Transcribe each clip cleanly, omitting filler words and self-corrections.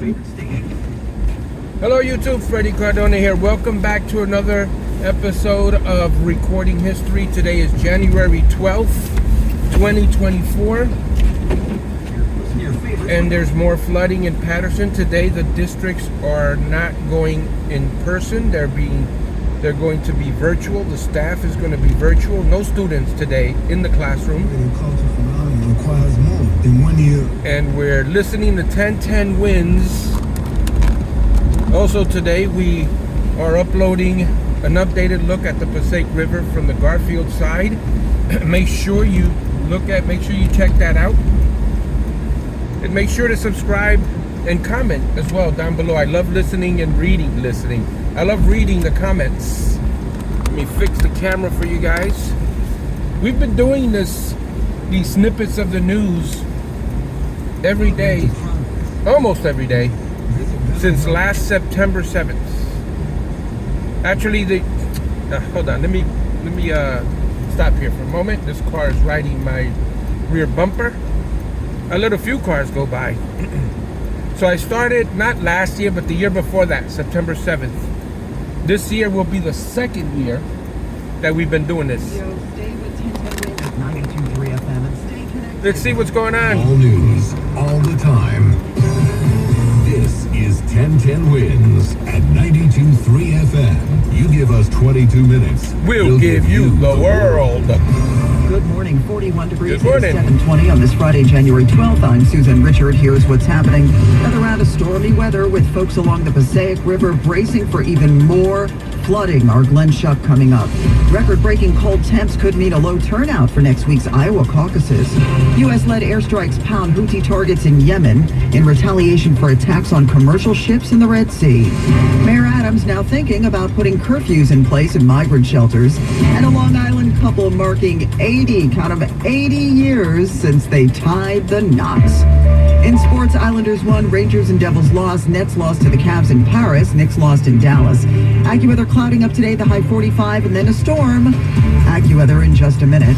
Hello YouTube, Freddie Cardona here. Welcome back to another episode of Recording History. Today is January 12th, 2024. And there's more flooding in Patterson. Today the districts are not going in person. They're going to be virtual. The staff is going to be virtual. No students today in the classroom. Requires more than 1 year. And we're listening to 1010 Winds. Also today we are uploading an updated look at the Passaic River from the Garfield side. Make sure you check that out. And make sure to subscribe and comment as well down below. I love listening and listening. I love reading the comments. Let me fix the camera for you guys. We've been doing these snippets of the news every day, almost every day, since last September 7th. Actually, hold on, let me stop here for a moment. This car is riding my rear bumper. I let a few cars go by. So I started not last year, but the year before that, September 7th. This year will be the second year that we've been doing this. Let's see what's going on. All news, all the time. This is 1010 Winds at 92.3 FM. You give us 22 minutes. We'll give you the world. Good morning, 41 degrees Good morning. at 7:20 on this Friday, January 12th. I'm Susan Richard. Here's what's happening. Another round of stormy weather with folks along the Passaic River bracing for even more flooding. Our Glenn Shuck coming up. Record-breaking cold temps could mean a low turnout for next week's Iowa caucuses. U.S.-led airstrikes pound Houthi targets in Yemen in retaliation for attacks on commercial ships in the Red Sea. Mayor Adams now thinking about putting curfews in place in migrant shelters. And a Long Island couple marking 80 years since they tied the knots. In sports, Islanders won, Rangers and Devils lost, Nets lost to the Cavs in Paris, Knicks lost in Dallas. AccuWeather clouding up today, the high 45, and then a storm. AccuWeather in just a minute.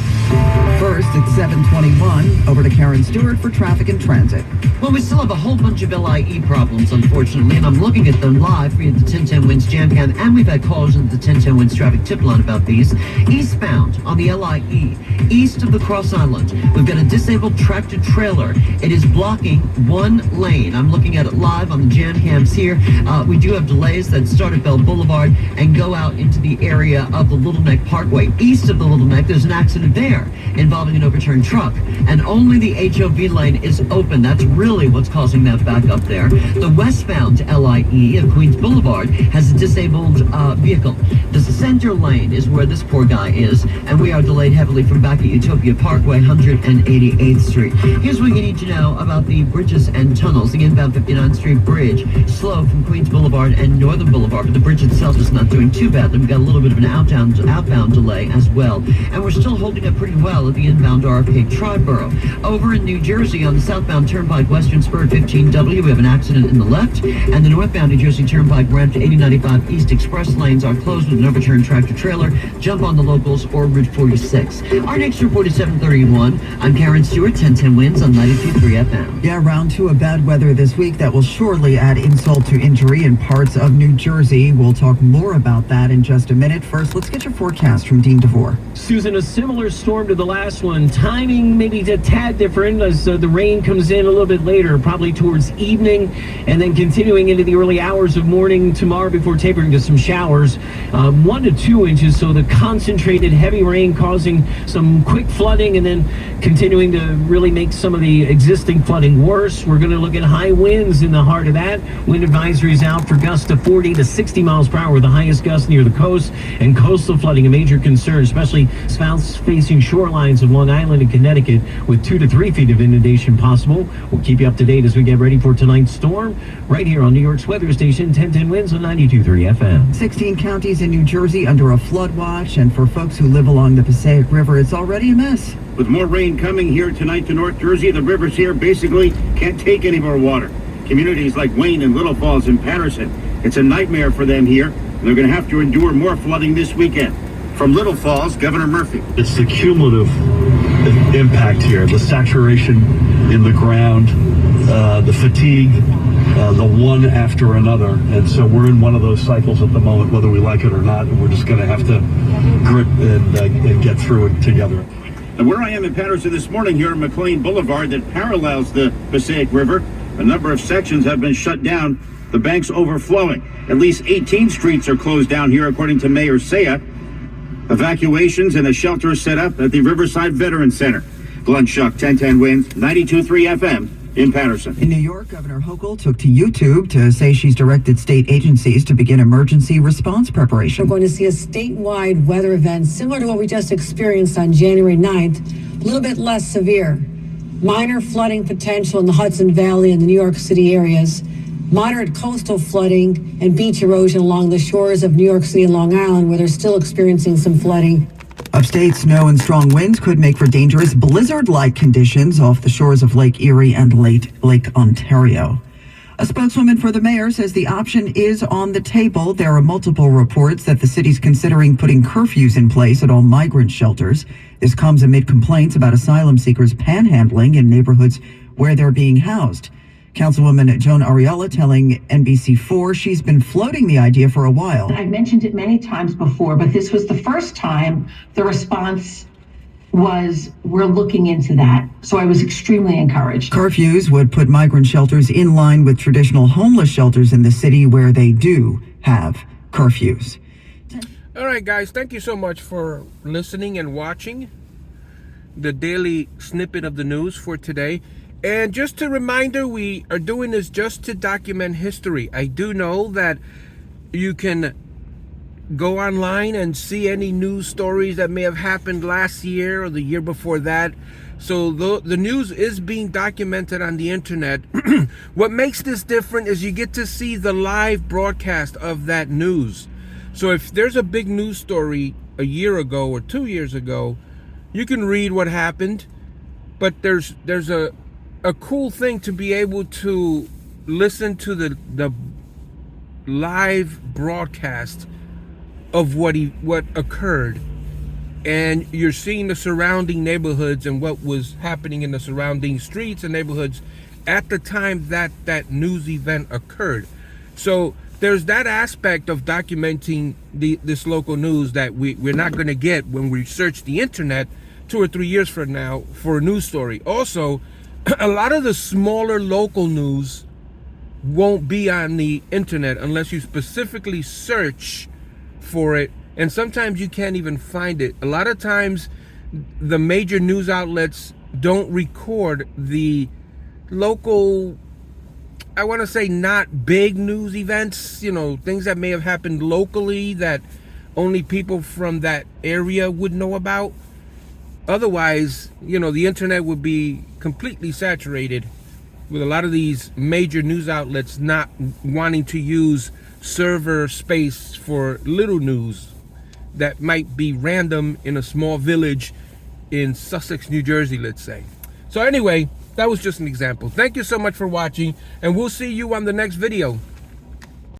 First, it's 7:21. Over to Karen Stewart for traffic and transit. Well, we still have a whole bunch of LIE problems, unfortunately, and I'm looking at them live for you at the 1010 Winds Jam Cam, and we've had calls into the 1010 Winds traffic tip line about these. Eastbound on the LIE, east of the Cross Island, we've got a disabled tractor trailer. It is blocking one lane. I'm looking at it live on the Jam Cams here. We do have delays that start at Bell Boulevard and go out into the area of the Little Neck Parkway. East of the Little Neck, there's an accident there involving an overturned truck, and only the HOV lane is open. That's really what's causing that backup there. The westbound LIE of Queens Boulevard has a disabled vehicle. The center lane is where this poor guy is, and we are delayed heavily from back at Utopia Parkway, 188th Street. Here's what you need to know about the bridges and tunnels. The inbound 59th Street Bridge, slow from Queens Boulevard and Northern Boulevard, but the bridge itself is not doing too badly. We've got a little bit of an outbound delay as well. And we're still holding up pretty well at the inbound RFK Triborough. Over in New Jersey on the southbound Turnpike Western Spur 15W, we have an accident in the left, and the northbound New Jersey Turnpike ramp to 8095 East Express lanes are closed with an overturned tractor trailer. Jump on the locals or Route 46. Our next report is 7:31. I'm Karen Stewart, 1010 Winds on 92.3 FM. Yeah, round two of bad weather this week that will surely add insult to injury in parts of New Jersey. We'll talk more about that in just a minute. First, let's get your forecast from Dean DeVore. Susan, a similar storm to the last one. Timing maybe a tad different as the rain comes in a little bit later, probably towards evening, and then continuing into the early hours of morning tomorrow before tapering to some showers. 1 to 2 inches, so the concentrated heavy rain causing some quick flooding and then continuing to really make some of the existing flooding worse. We're going to look at high winds in the heart of that. Wind advisories out for gusts to 40 to 60 miles per hour, with the highest gusts near the coast, and coastal flooding a major concern, especially south-facing shorelines of Long Island and Connecticut, with 2 to 3 feet of inundation possible. We'll keep you up to date as we get ready for tonight's storm, right here on New York's weather station, 1010 Winds on 92.3 FM. 16 counties in New Jersey under a flood watch, and for folks who live along the Passaic River, it's already a mess. With more rain coming here tonight to North Jersey, the rivers here basically can't take any more water. Communities like Wayne and Little Falls and Patterson, it's a nightmare for them here, and they're going to have to endure more flooding this weekend. From Little Falls, Governor Murphy. It's the cumulative impact here, the saturation in the ground, the fatigue, the one after another. And so we're in one of those cycles at the moment, whether we like it or not, and we're just going to have to grit and get through it together. And where I am in Patterson this morning here on McLean Boulevard that parallels the Passaic River, a number of sections have been shut down, the banks overflowing. At least 18 streets are closed down here, according to Mayor Saya. Evacuations and a shelter set up at the Riverside Veterans Center. Glenn Schuck, 1010 Wins, 92.3 FM in Patterson. In New York, Governor Hochul took to YouTube to say she's directed state agencies to begin emergency response preparation. We're going to see a statewide weather event similar to what we just experienced on January 9th, a little bit less severe. Minor flooding potential in the Hudson Valley and the New York City areas. Moderate coastal flooding and beach erosion along the shores of New York City and Long Island, where they're still experiencing some flooding. Upstate, snow and strong winds could make for dangerous blizzard-like conditions off the shores of Lake Erie and Lake Ontario. A spokeswoman for the mayor says the option is on the table. There are multiple reports that the city's considering putting curfews in place at all migrant shelters. This comes amid complaints about asylum seekers panhandling in neighborhoods where they're being housed. Councilwoman Joan Ariella telling NBC4 she's been floating the idea for a while. I've mentioned it many times before, but this was the first time the response was, we're looking into that. So I was extremely encouraged. Curfews would put migrant shelters in line with traditional homeless shelters in the city where they do have curfews. All right, guys, thank you so much for listening and watching the daily snippet of the news for today. And just a reminder, we are doing this just to document history. I do know that you can go online and see any news stories that may have happened last year or the year before that. So the news is being documented on the internet. What makes this different is you get to see the live broadcast of that news. So if there's a big news story a year ago or 2 years ago, you can read what happened, but there's a cool thing to be able to listen to the live broadcast of what occurred, and you're seeing the surrounding neighborhoods and what was happening in the surrounding streets and neighborhoods at the time that news event occurred. So there's that aspect of documenting this local news that we're not going to get when we search the internet 2 or 3 years from now for a news story. Also, a lot of the smaller local news won't be on the internet unless you specifically search for it, and sometimes you can't even find it. A lot of times the major news outlets don't record the local, I want to say, not big news events, things that may have happened locally that only people from that area would know about. Otherwise, the internet would be completely saturated with a lot of these major news outlets not wanting to use server space for little news that might be random in a small village in Sussex, New Jersey, let's say. So anyway, that was just an example. Thank you so much for watching, and we'll see you on the next video.